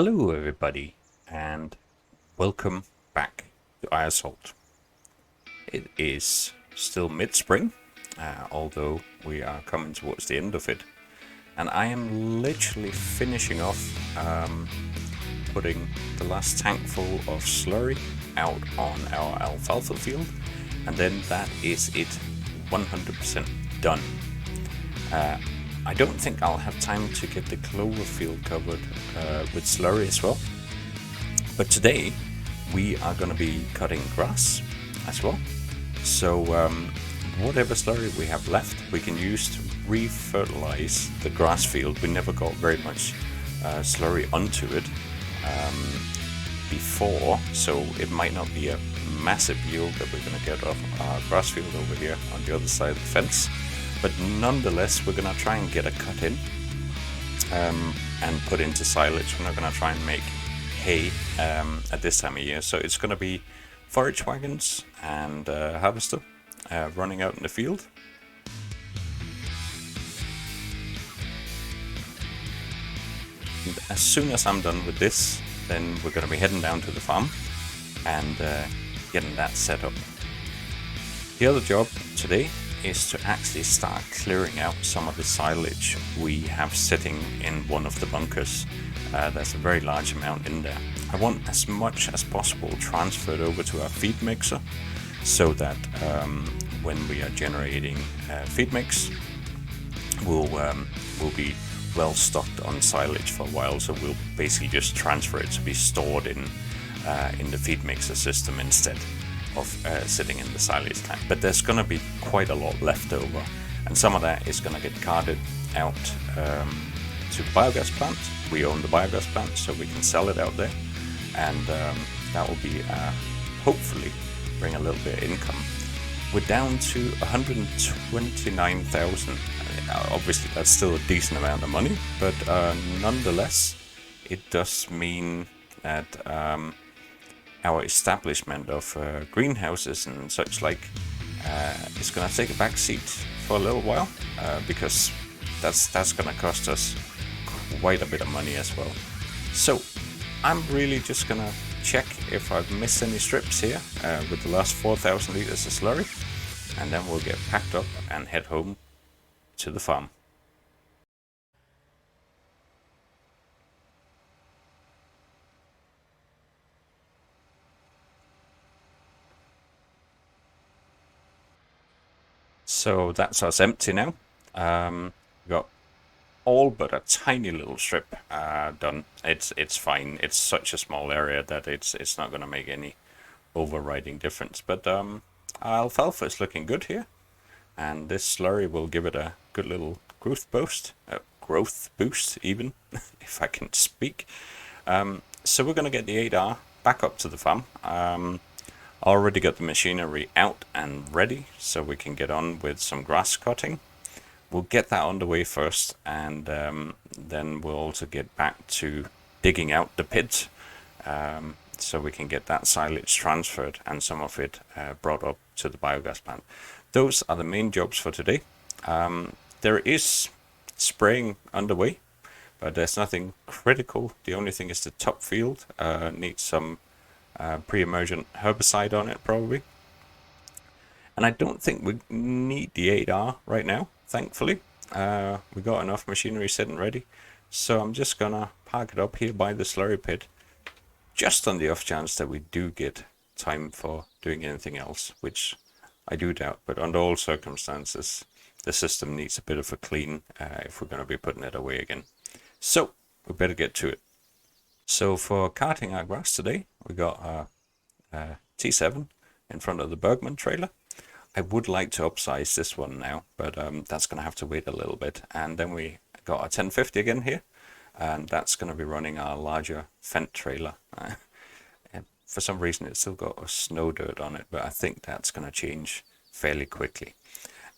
Hello everybody and welcome back to Eiersholt. It is still mid-spring, although we are coming towards the end of it, and I am literally finishing off putting the last tank full of slurry out on our alfalfa field, and then that is it 100% done. I don't think I'll have time to get the clover field covered with slurry as well. But today we are going to be cutting grass as well. So whatever slurry we have left, we can use to re-fertilize the grass field. We never got very much slurry onto it before, so it might not be a massive yield that we're going to get off our grass field over here on the other side of the fence. But nonetheless, we're going to try and get a cut in and put into silage. We're not going to try and make hay at this time of year. So it's going to be forage wagons and harvester running out in the field. And as soon as I'm done with this, then we're going to be heading down to the farm and getting that set up. The other job today is to actually start clearing out some of the silage we have sitting in one of the bunkers. There's a very large amount in there. I want as much as possible transferred over to our feed mixer so that when we are generating feed mix, we'll be well stocked on silage for a while. So we'll basically just transfer it to be stored in the feed mixer system instead of sitting in the silage tank. But there's going to be quite a lot left over, and some of that is going to get carted out to the biogas plant. We own the biogas plant, so we can sell it out there, and that will be hopefully bring a little bit of income. We're down to 129,000. Obviously that's still a decent amount of money, but nonetheless it does mean that our establishment of greenhouses and such like is going to take a back seat for a little while, because that's going to cost us quite a bit of money as well. So I'm really just going to check if I've missed any strips here with the last 4,000 liters of slurry, and then we'll get packed up and head home to the farm. So that's us empty now. We got all but a tiny little strip done. It's fine. It's such a small area that it's not going to make any overriding difference. But our alfalfa is looking good here, and this slurry will give it a good little growth boost. Even if I can speak. So we're going to get the 8R back up to the farm. Already got the machinery out and ready, so we can get on with some grass cutting. We'll get that underway first, and then we'll also get back to digging out the pit, so we can get that silage transferred and some of it brought up to the biogas plant. Those are the main jobs for today. There is spraying underway, but there's nothing critical. The only thing is the top field needs some pre-emergent herbicide on it probably, and I don't think we need the 8R right now, thankfully. We got enough machinery sitting ready, so I'm just gonna park it up here by the slurry pit, just on the off chance that we do get time for doing anything else, which I do doubt, but under all circumstances the system needs a bit of a clean if we're going to be putting it away again. So we better get to it. So for carting our grass today, we got a T7 in front of the Bergman trailer. I would like to upsize this one now, but that's going to have to wait a little bit. And then we got a 1050 again here, and that's going to be running our larger Fendt trailer. For some reason it's still got a snow dirt on it, but I think that's going to change fairly quickly.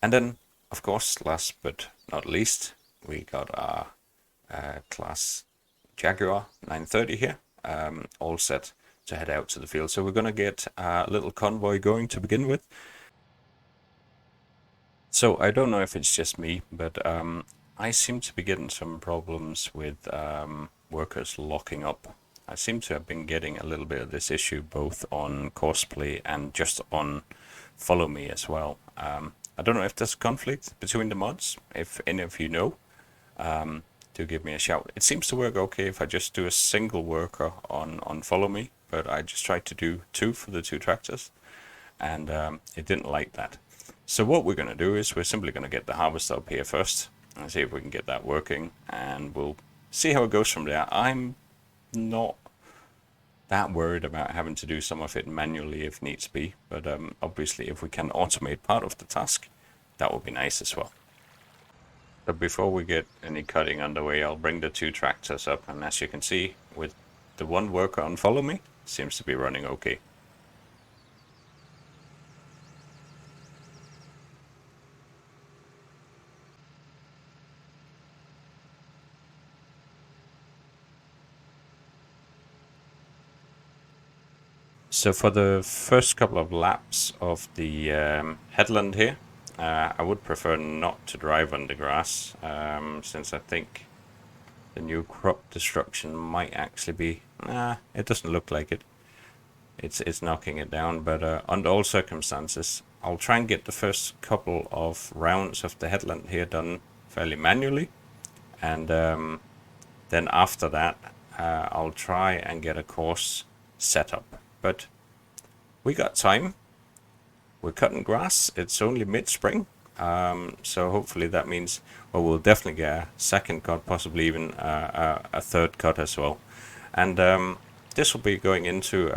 And then, of course, last but not least, we got our class Jaguar 930 here, all set to head out to the field. So we're going to get a little convoy going to begin with. So I don't know if it's just me, but I seem to be getting some problems with workers locking up. I seem to have been getting a little bit of this issue both on Courseplay and just on Follow Me as well. I don't know if there's a conflict between the mods. If any of you know, do give me a shout. It seems to work okay if I just do a single worker on Follow Me, but I just tried to do 2 for the 2 tractors, and it didn't like that. So what we're going to do is we're simply going to get the harvester up here first and see if we can get that working, and we'll see how it goes from there. I'm not that worried about having to do some of it manually if needs be, but obviously if we can automate part of the task, that would be nice as well. But before we get any cutting underway, I'll bring the 2 tractors up, and as you can see, with the 1 worker on Follow Me, seems to be running okay. So for the first couple of laps of the headland here, I would prefer not to drive on the grass, since I think the new crop destruction might actually be... it doesn't look like it. It's knocking it down, but under all circumstances, I'll try and get the first couple of rounds of the headland here done fairly manually, and then after that, I'll try and get a course set up. But we got time. We're cutting grass. It's only mid-spring, so hopefully that means, well, we'll definitely get a second cut, possibly even a third cut as well. And this will be going into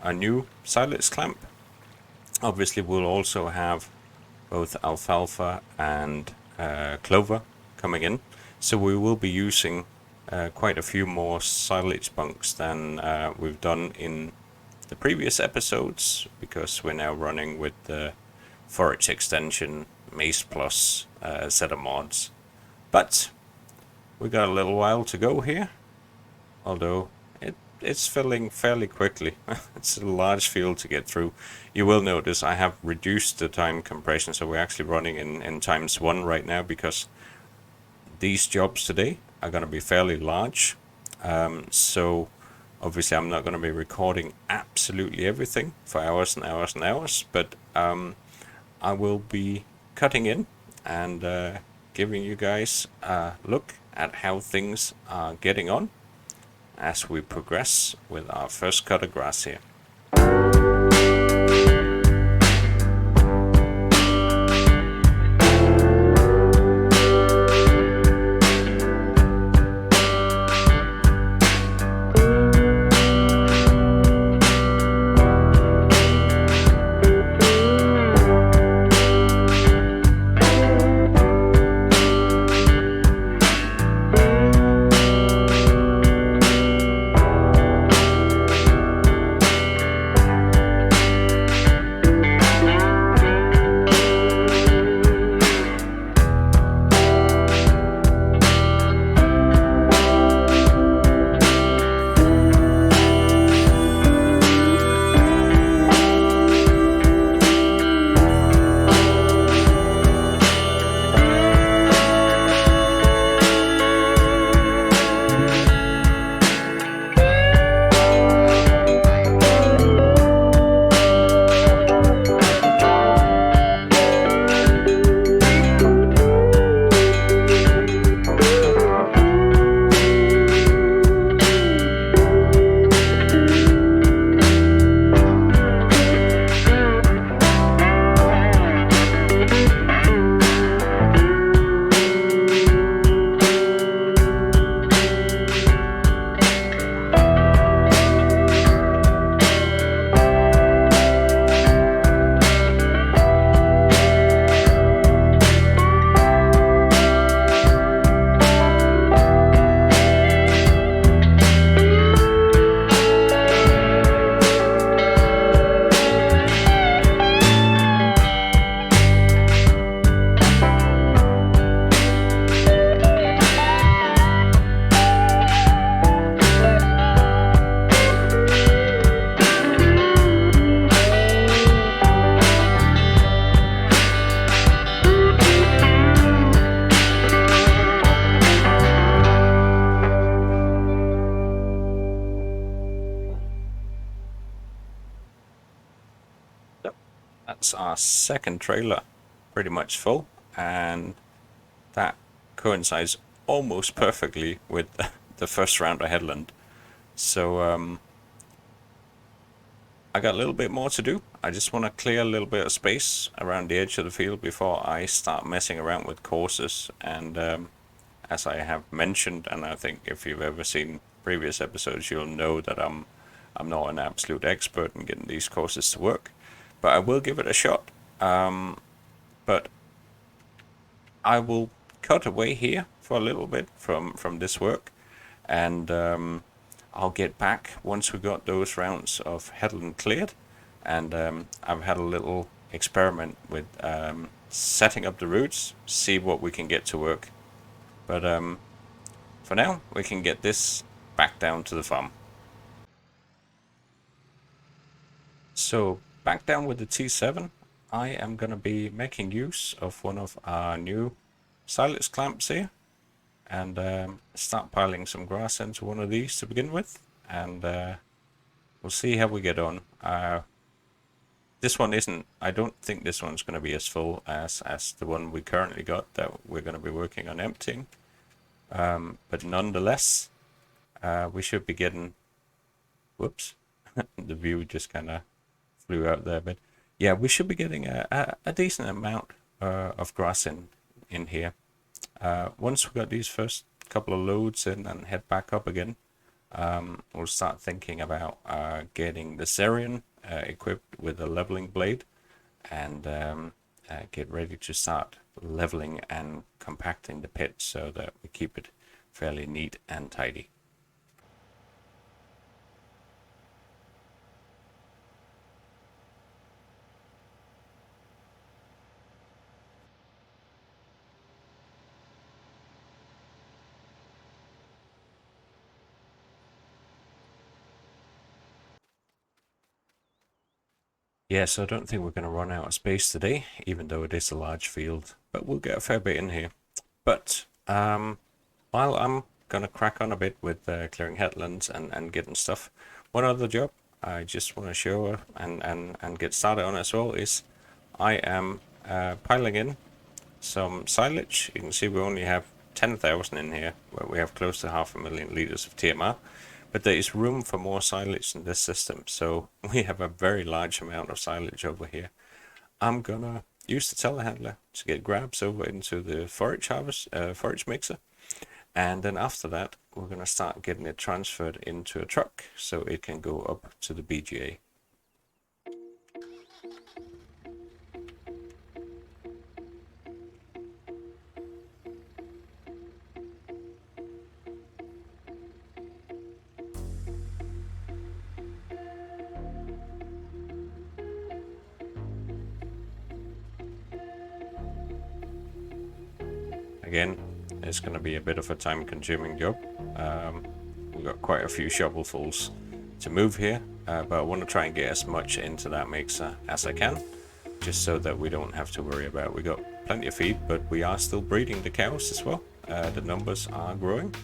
a new silage clamp. Obviously, we'll also have both alfalfa and clover coming in, so we will be using quite a few more silage bunks than we've done in the previous episodes, because we're now running with the forage extension, Maizeplus set of mods. But we got a little while to go here, although it's filling fairly quickly. It's a large field to get through. You will notice I have reduced the time compression, so we're actually running in ×1 right now, because these jobs today are going to be fairly large. So obviously I'm not going to be recording absolutely everything for hours and hours and hours, but I will be cutting in and giving you guys a look at how things are getting on as we progress with our first cut of grass here. that's our second trailer pretty much full, and that coincides almost perfectly with the first round of headland. So I got a little bit more to do. I just want to clear a little bit of space around the edge of the field before I start messing around with courses. And as I have mentioned, and I think if you've ever seen previous episodes, you'll know that I'm not an absolute expert in getting these courses to work, but I will give it a shot. But I will cut away here for a little bit from this work, and I'll get back once we got those rounds of headland cleared, and I've had a little experiment with setting up the routes, see what we can get to work. But for now, we can get this back down to the farm. So back down with the T7, I am going to be making use of one of our new silage clamps here, and start piling some grass into one of these to begin with, and we'll see how we get on. This one isn't, I don't think this one's going to be as full as the one we currently got that we're going to be working on emptying, but nonetheless we should be getting, whoops, the view just kind of flew out there, but yeah, we should be getting a decent amount of grass in here. Once we got these first couple of loads in and head back up again, we'll start thinking about getting the Zerion equipped with a leveling blade, and get ready to start leveling and compacting the pit so that we keep it fairly neat and tidy. Yeah, so I don't think we're going to run out of space today, even though it is a large field, but we'll get a fair bit in here. But while I'm going to crack on a bit with clearing headlands and getting stuff, one other job I just want to show and get started on as well is I am piling in some silage. You can see we only have 10,000 in here, where we have close to 500,000 liters of TMR. But there is room for more silage in this system, so we have a very large amount of silage over here. I'm gonna use the telehandler to get grabs over into the forage mixer, and then after that we're gonna start getting it transferred into a truck so it can go up to the BGA. Again, it's going to be a bit of a time-consuming job. We've got quite a few shovelfuls to move here, but I want to try and get as much into that mixer as I can, just so that we don't have to worry about. We got plenty of feed, but we are still breeding the cows as well. The numbers are growing.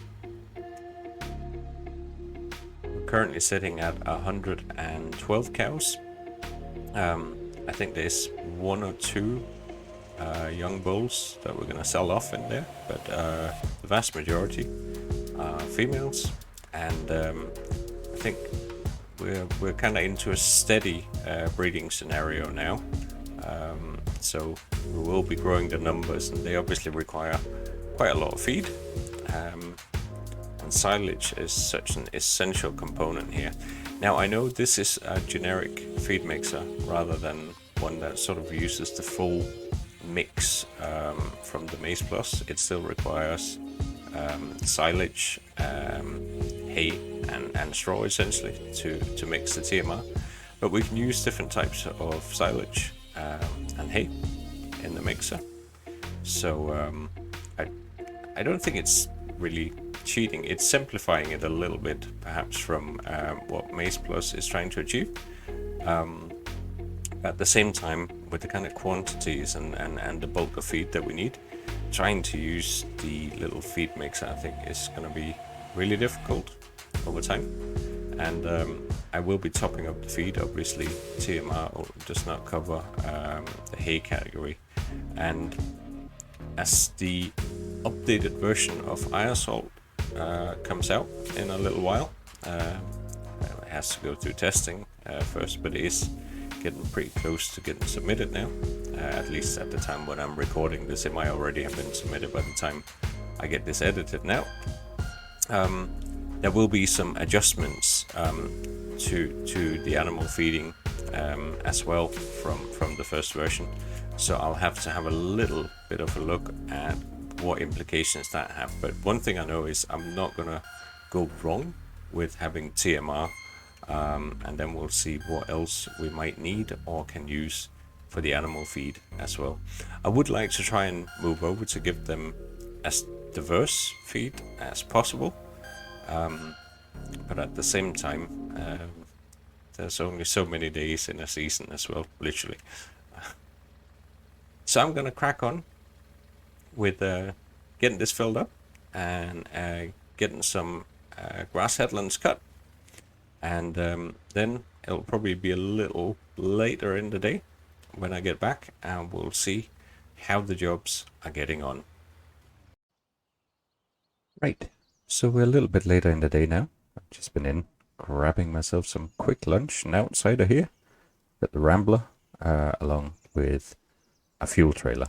We're currently sitting at 112 cows. I think there's one or two young bulls that we're going to sell off in there, but the vast majority are females, and I think we're kind of into a steady breeding scenario now, so we will be growing the numbers, and they obviously require quite a lot of feed, and silage is such an essential component here. Now I know this is a generic feed mixer rather than one that sort of uses the full mix from the Maizeplus. It still requires silage, hay and straw essentially to mix the TMR, but we can use different types of silage and hay in the mixer, so I don't think it's really cheating. It's simplifying it a little bit perhaps from what Maizeplus is trying to achieve. At the same time, with the kind of quantities and the bulk of feed that we need, trying to use the little feed mixer I think is going to be really difficult over time. And I will be topping up the feed. Obviously, TMR does not cover the hay category, and as the updated version of Eiersholt comes out in a little while, it has to go through testing first, but it is getting pretty close to getting submitted now. At least at the time when I'm recording this, it might already have been submitted by the time I get this edited now. There will be some adjustments to the animal feeding as well from the first version, so I'll have to have a little bit of a look at what implications that have. But one thing I know is I'm not gonna go wrong with having TMR, and then we'll see what else we might need or can use for the animal feed as well. I would like to try and move over to give them as diverse feed as possible, but at the same time, there's only so many days in a season as well, literally. So I'm gonna crack on with getting this filled up and getting some grass headlands cut, and then it'll probably be a little later in the day when I get back, and we'll see how the jobs are getting on. Right, so we're a little bit later in the day now. I've just been in grabbing myself some quick lunch, and outside of here got the Rambler along with a fuel trailer.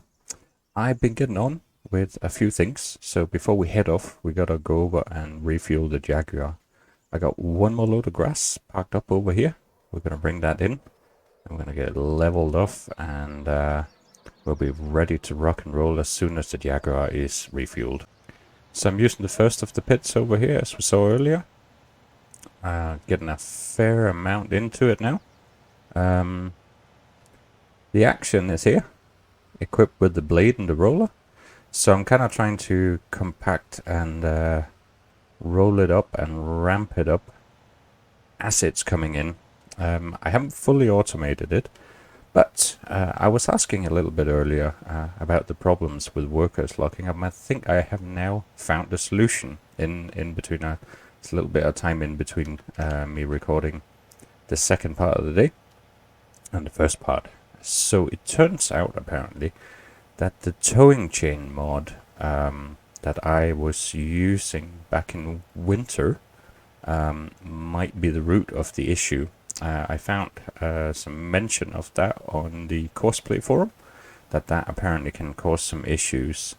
I've been getting on with a few things, so before we head off we gotta go over and refuel the Jaguar. I got one more load of grass parked up over here. We're gonna bring that in. I'm gonna get it leveled off, and we'll be ready to rock and roll as soon as the Jaguar is refueled. So I'm using the first of the pits over here, as we saw earlier. Getting a fair amount into it now. The action is here, equipped with the blade and the roller. So I'm kind of trying to compact and roll it up and ramp it up as it's coming in. I haven't fully automated it, but I was asking a little bit earlier about the problems with workers locking up. I think I have now found a solution in between. It's a little bit of time in between me recording the second part of the day and the first part. So it turns out apparently that the towing chain mod that I was using back in winter might be the root of the issue. I found some mention of that on the Courseplay forum, that apparently can cause some issues.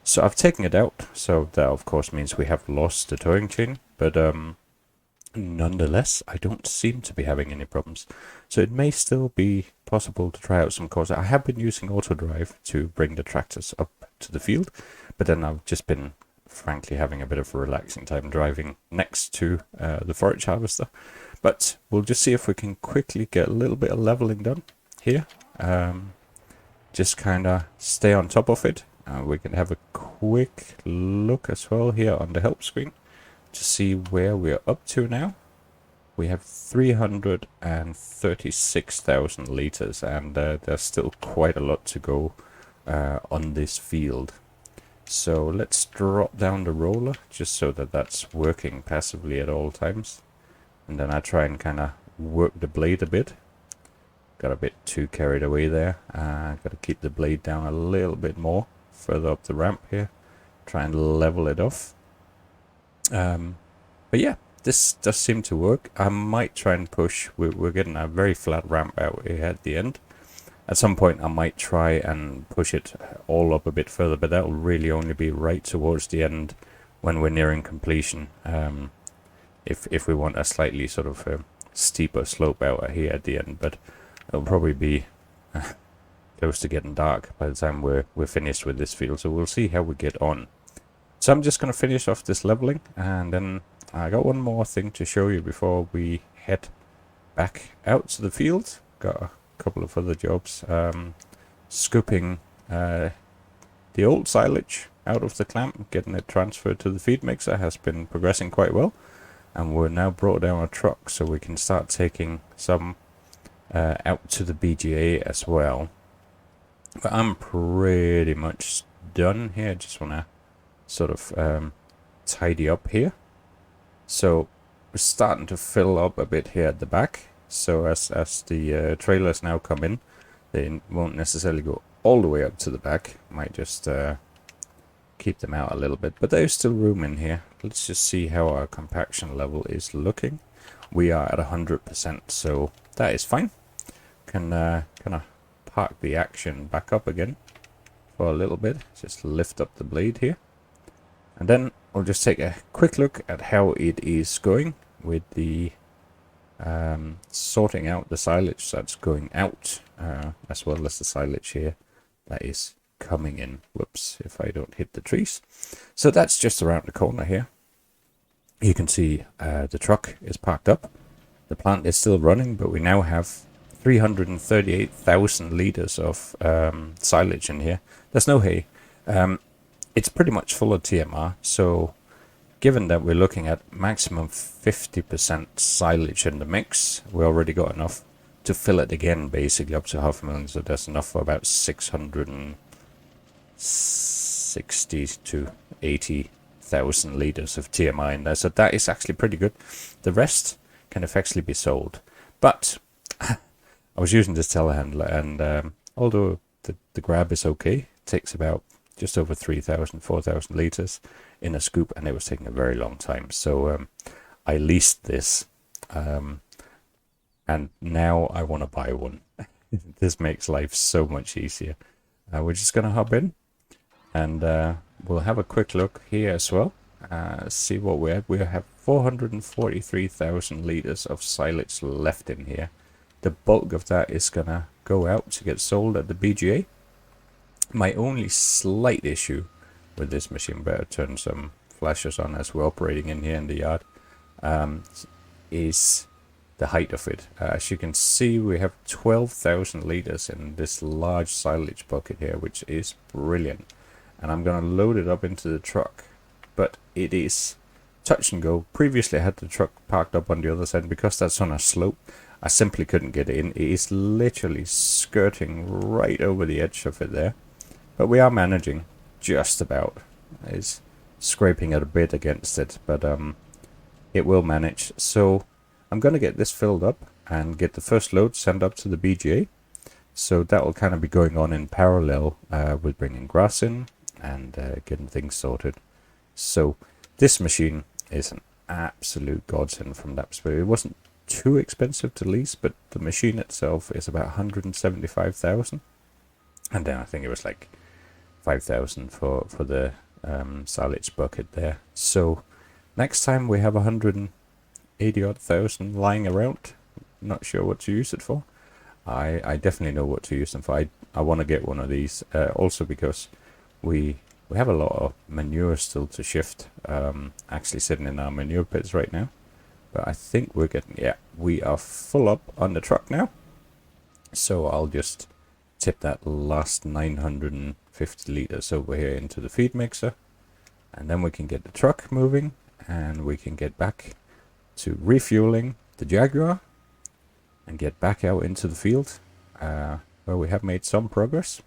So I've taken it out, so that of course means we have lost the towing chain, but nonetheless I don't seem to be having any problems. So it may still be possible to try out some courses. I have been using auto-drive to bring the tractors up to the field, but then I've just been frankly having a bit of a relaxing time driving next to the forage harvester. But we'll just see if we can quickly get a little bit of leveling done here. Just kind of stay on top of it. We can have a quick look as well here on the help screen to see where we're up to now. We have 336,000 liters, and there's still quite a lot to go on this field. So let's drop down the roller just so that that's working passively at all times. And then I try and kind of work the blade a bit. Got a bit too carried away there. Got to keep the blade down a little bit more further up the ramp here. Try and level it off. But yeah, this does seem to work. I might try and push. We're getting a very flat ramp out here at the end. At some point I might try and push it all up a bit further, but that will really only be right towards the end when we're nearing completion. If we want a slightly sort of steeper slope out here at the end, but it'll probably be close to getting dark by the time we're finished with this field, so we'll see how we get on. So I'm just going to finish off this leveling, and then I got one more thing to show you before we head back out to the field. Got a couple of other jobs. Scooping the old silage out of the clamp, getting it transferred to the feed mixer has been progressing quite well, and we're now brought down a truck so we can start taking some out to the BGA as well. But I'm pretty much done here. Just want to sort of tidy up here. So we're starting to fill up a bit here at the back. So as the trailers now come in, they won't necessarily go all the way up to the back. Might just keep them out a little bit, but there's still room in here. Let's just see how our compaction level is looking. We are at 100%, so that is fine. Can kind of park the action back up again for a little bit. Just lift up the blade here, and then we'll just take a quick look at how it is going with the sorting out the silage that's going out, as well as the silage here that is coming in. Whoops, if I don't hit the trees. So that's just around the corner here. You can see the truck is parked up. The plant is still running, but we now have 338,000 liters of silage in here. There's no hay. It's pretty much full of TMR, so given that we're looking at maximum 50% silage in the mix, we already got enough to fill it again, basically up to 500,000. So there's enough for about 660 to 80,000 liters of TMI in there. So that is actually pretty good. The rest can effectively be sold. But I was using this telehandler, and although the grab is okay, it takes about just over 3,000, 4,000 liters in a scoop, and it was taking a very long time. So I leased this, and now I want to buy one. This makes life so much easier. We're just going to hop in, and we'll have a quick look here as well. See what we have. We have 443,000 liters of silage left in here. The bulk of that is going to go out to get sold at the BGA. My only slight issue with this machine, better turn some flashes on as we're operating in here in the yard, is the height of it. As you can see, we have 12,000 liters in this large silage bucket here, which is brilliant. And I'm going to load it up into the truck, but it is touch and go. Previously I had the truck parked up on the other side, because that's on a slope. I simply couldn't get it in. It is literally skirting right over the edge of it there. But we are managing just about. It's scraping it a bit against it, but it will manage. So I'm going to get this filled up and get the first load sent up to the BGA. So that will kind of be going on in parallel with bringing grass in and getting things sorted. So this machine is an absolute godsend from that perspective. It wasn't too expensive to lease, but the machine itself is about 175,000, and then I think it was like 5,000 for the silage bucket there. So next time we have 180,000 lying around, not sure what to use it for. I definitely know what to use them for. I want to get one of these, also because we have a lot of manure still to shift, actually sitting in our manure pits right now. But I think we're getting, yeah, we are full up on the truck now. So I'll just tip that last 950 liters over here into the feed mixer, and then we can get the truck moving, and we can get back to refueling the Jaguar and get back out into the field, where we have made some progress.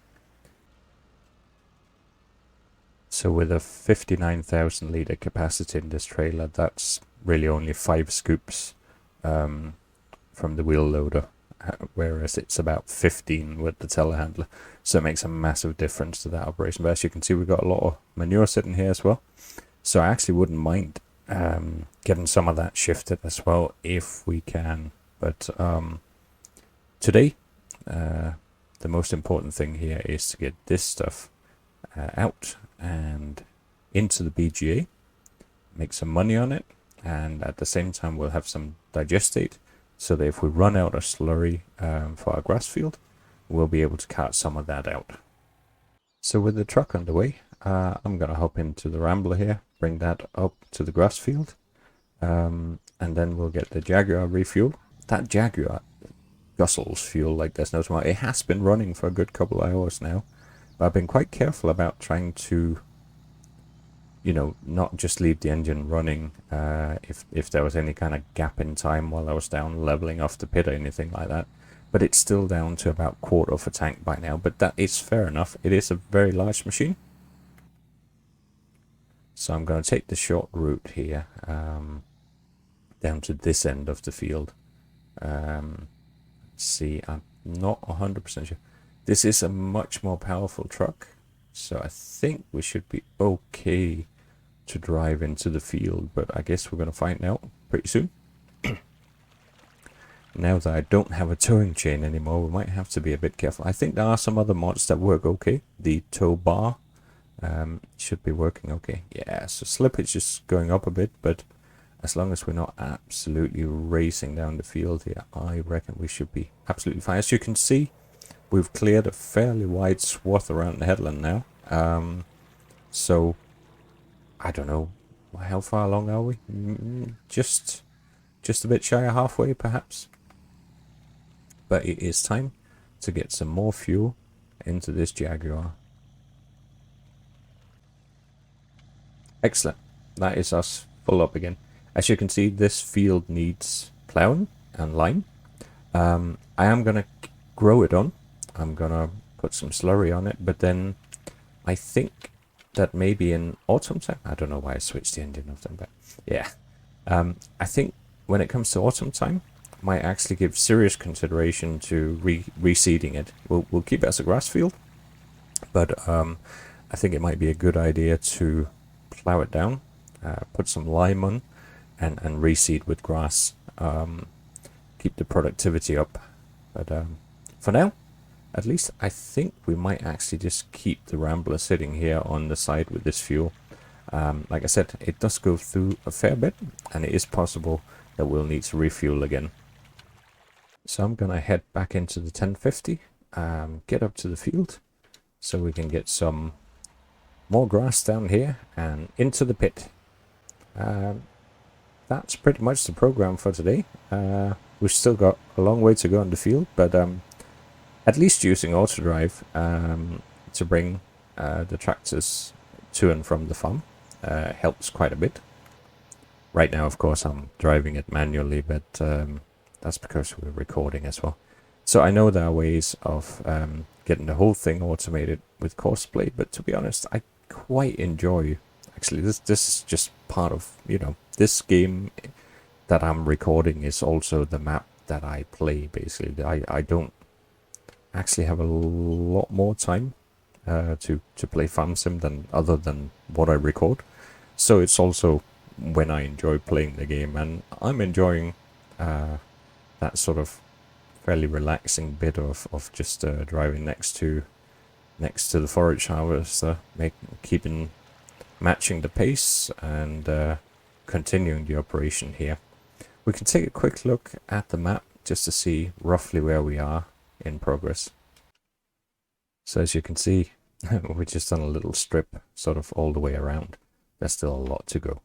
So with a 59,000 liter capacity in this trailer, that's really only 5 scoops from the wheel loader, whereas it's about 15 with the telehandler. So it makes a massive difference to that operation. But as you can see, we've got a lot of manure sitting here as well. So I actually wouldn't mind getting some of that shifted as well if we can. But today, the most important thing here is to get this stuff out and into the BGA, make some money on it, and at the same time we'll have some digestate, so that if we run out of slurry for our grass field, we'll be able to cart some of that out. So with the truck underway, I'm going to hop into the Rambler here, bring that up to the grass field, and then we'll get the Jaguar refuel. That Jaguar guzzles fuel like there's no tomorrow. It has been running for a good couple of hours now, but I've been quite careful about trying to, you know, not just leave the engine running if there was any kind of gap in time while I was down leveling off the pit or anything like that. But it's still down to about quarter of a tank by now, but that is fair enough. It is a very large machine. So I'm going to take the short route here. down to this end of the field. Let's see, I'm not 100% sure. This is a much more powerful truck, so I think we should be okay to drive into the field, but I guess we're going to find out pretty soon. Now that I don't have a towing chain anymore, we might have to be a bit careful. I think there are some other mods that work okay. The tow bar should be working okay. Yeah, so slippage is going up a bit, but as long as we're not absolutely racing down the field here, I reckon we should be absolutely fine. As you can see, we've cleared a fairly wide swath around the headland now. So, I don't know, how far along are we? Just a bit shy of halfway, perhaps. But it is time to get some more fuel into this Jaguar. Excellent. That is us full up again. As you can see, this field needs plowing and lime. I am going to grow it on. I'm going to put some slurry on it, but then I think that maybe in autumn time, I don't know why I switched the ending of them, but yeah. I think when it comes to autumn time, might actually give serious consideration to reseeding it. We'll keep it as a grass field, but I think it might be a good idea to plow it down, put some lime on, and reseed with grass. Keep the productivity up. But for now, at least, I think we might actually just keep the Rambler sitting here on the side with this fuel. Like I said, it does go through a fair bit, and it is possible that we'll need to refuel again. So I'm going to head back into the 1050, get up to the field, so we can get some more grass down here and into the pit. That's pretty much the program for today. We've still got a long way to go in the field, but at least using autodrive to bring the tractors to and from the farm helps quite a bit. Right now, of course, I'm driving it manually, but that's because we're recording as well. So I know there are ways of getting the whole thing automated with Courseplay, but to be honest, I quite enjoy, actually, this is just part of, this game that I'm recording is also the map that I play, basically. I don't actually have a lot more time to play Farm Sim other than what I record. So it's also when I enjoy playing the game, and I'm enjoying that sort of fairly relaxing bit of just driving next to the forage harvester, matching the pace and continuing the operation here. We can take a quick look at the map just to see roughly where we are in progress. So as you can see, we've just done a little strip sort of all the way around. There's still a lot to go.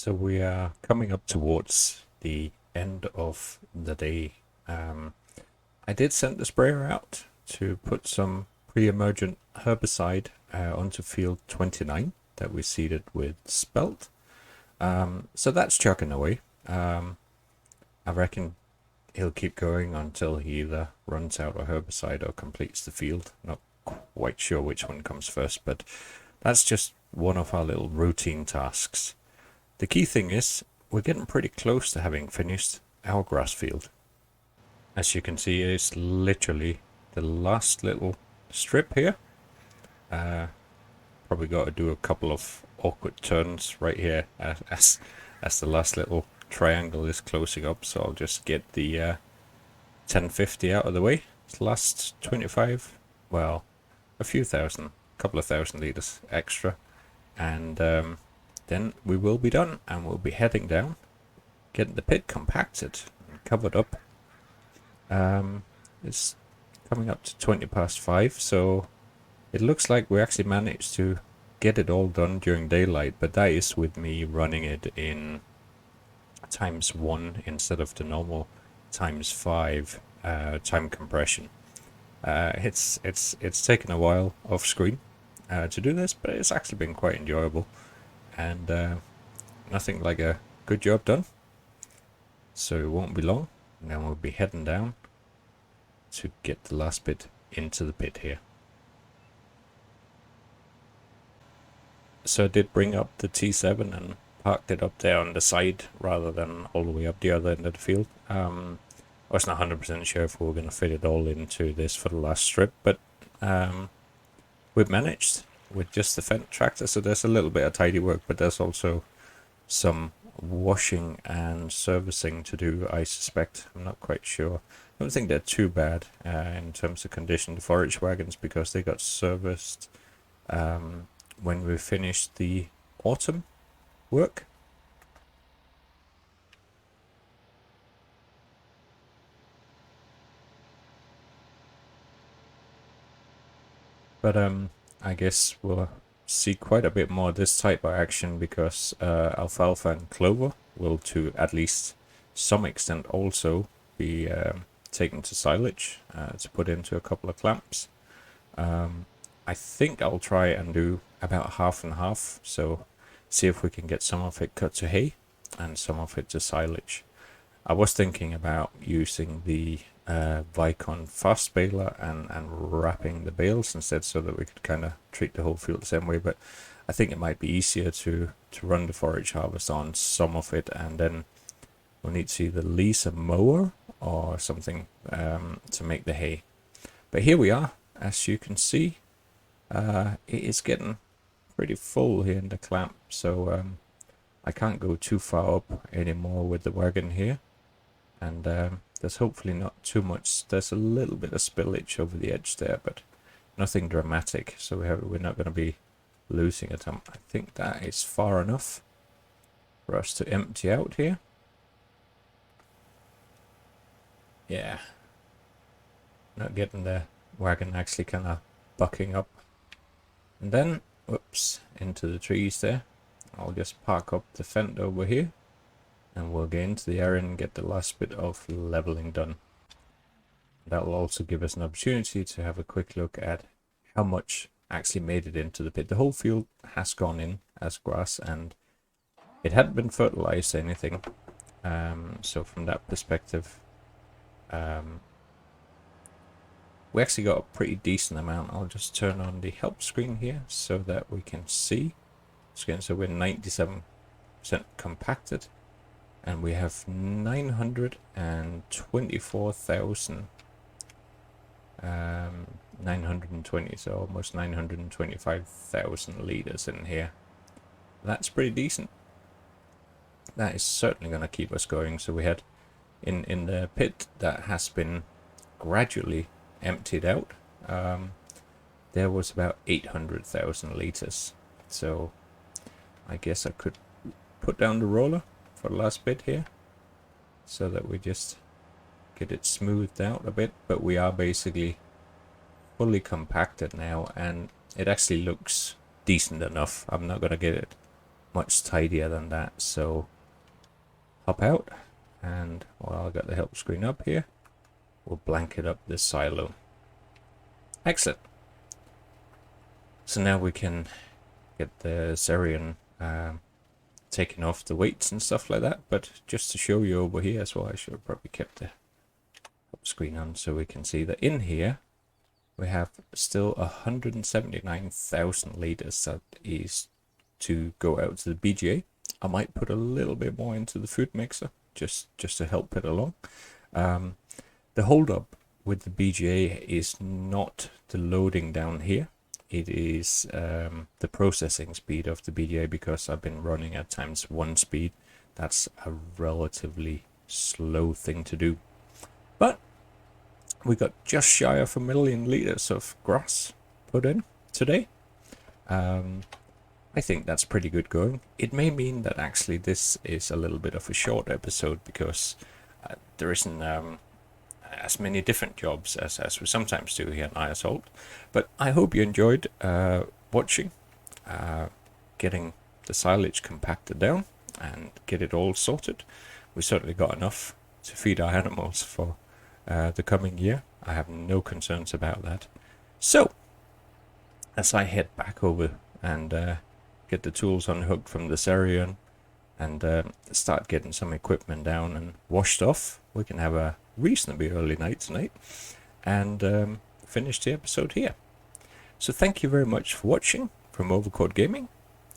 So we are coming up towards the end of the day. I did send the sprayer out to put some pre-emergent herbicide onto field 29 that we seeded with spelt. So that's chugging away. I reckon he'll keep going until he either runs out of herbicide or completes the field. Not quite sure which one comes first, but that's just one of our little routine tasks. The key thing is we're getting pretty close to having finished our grass field. As you can see, it's literally the last little strip here. Probably got to do a couple of awkward turns right here as the last little triangle is closing up. So I'll just get the 1050 out of the way. It's last 25, well, a couple of thousand liters extra, and then we will be done, and we'll be heading down, getting the pit compacted and covered up. It's coming up to 20 past 5, so it looks like we actually managed to get it all done during daylight, but that is with me running it in ×1 instead of the normal ×5 time compression. It's taken a while off screen to do this, but it's actually been quite enjoyable, and nothing like a good job done. So it won't be long, and then we'll be heading down to get the last bit into the pit here. So I did bring up the T7 and parked it up there on the side rather than all the way up the other end of the field. I was not 100% sure if we were going to fit it all into this for the last strip, but we've managed with just the Fendt tractor. So there's a little bit of tidy work, but there's also some washing and servicing to do, I suspect. I'm not quite sure. I don't think they're too bad in terms of condition, the forage wagons, because they got serviced when we finished the autumn work. But I guess we'll see quite a bit more this type of action, because alfalfa and clover will to at least some extent also be taken to silage to put into a couple of clamps. I think I'll try and do about half and half, so see if we can get some of it cut to hay and some of it to silage. I was thinking about using the Vicon fast baler and wrapping the bales instead, so that we could kind of treat the whole field the same way, but I think it might be easier to run the forage harvest on some of it, and then we'll need to either lease a mower or something to make the hay. But here we are, as you can see. It is getting pretty full here in the clamp, so I can't go too far up anymore with the wagon here, and there's hopefully not too much. There's a little bit of spillage over the edge there, but nothing dramatic, so we're not going to be losing it. I think that is far enough for us to empty out here. Yeah, not getting the wagon actually kind of bucking up. And then, whoops, into the trees there. I'll just park up the Fendt over here, and we'll get into the area and get the last bit of leveling done. That will also give us an opportunity to have a quick look at how much actually made it into the pit. The whole field has gone in as grass, and it hadn't been fertilized or anything. So from that perspective, we actually got a pretty decent amount. I'll just turn on the help screen here so that we can see. So we're 97% compacted, and we have 924,000 920, so almost 925,000 liters in here. That's pretty decent. That is certainly going to keep us going. So we had in the pit that has been gradually emptied out, there was about 800,000 liters. So I guess I could put down the roller for the last bit here so that we just get it smoothed out a bit, but we are basically fully compacted now, and it actually looks decent enough. I'm not gonna get it much tidier than that. So hop out, and while I've got the help screen up here, we'll blanket up this silo. Excellent. So now we can get the Zerion taking off the weights and stuff like that. But just to show you over here as well, I should have probably kept the help screen on so we can see that in here we have still 179,000 liters that is to go out to the BGA. I might put a little bit more into the food mixer just to help it along. The holdup with the BGA is not the loading down here. It is the processing speed of the BGA, because I've been running at times 1 speed. That's a relatively slow thing to do. But we got just shy of 1 million liters of grass put in today. I think that's pretty good going. It may mean that actually this is a little bit of a short episode, because there isn't as many different jobs as we sometimes do here in Eiersholt. But I hope you enjoyed watching, getting the silage compacted down and get it all sorted. We certainly got enough to feed our animals for the coming year. I have no concerns about that. So, as I head back over and get the tools unhooked from the Zerion and start getting some equipment down and washed off, we can have a reasonably early night tonight and finish the episode here. So thank you very much for watching from Overcourt Gaming,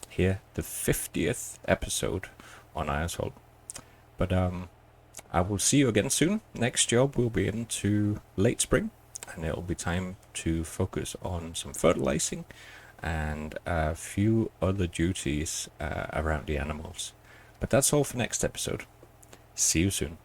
here the 50th episode on Eiersholt. But I will see you again soon. Next job will be into late spring, and it'll be time to focus on some fertilizing and a few other duties around the animals. But that's all for next episode. See you soon.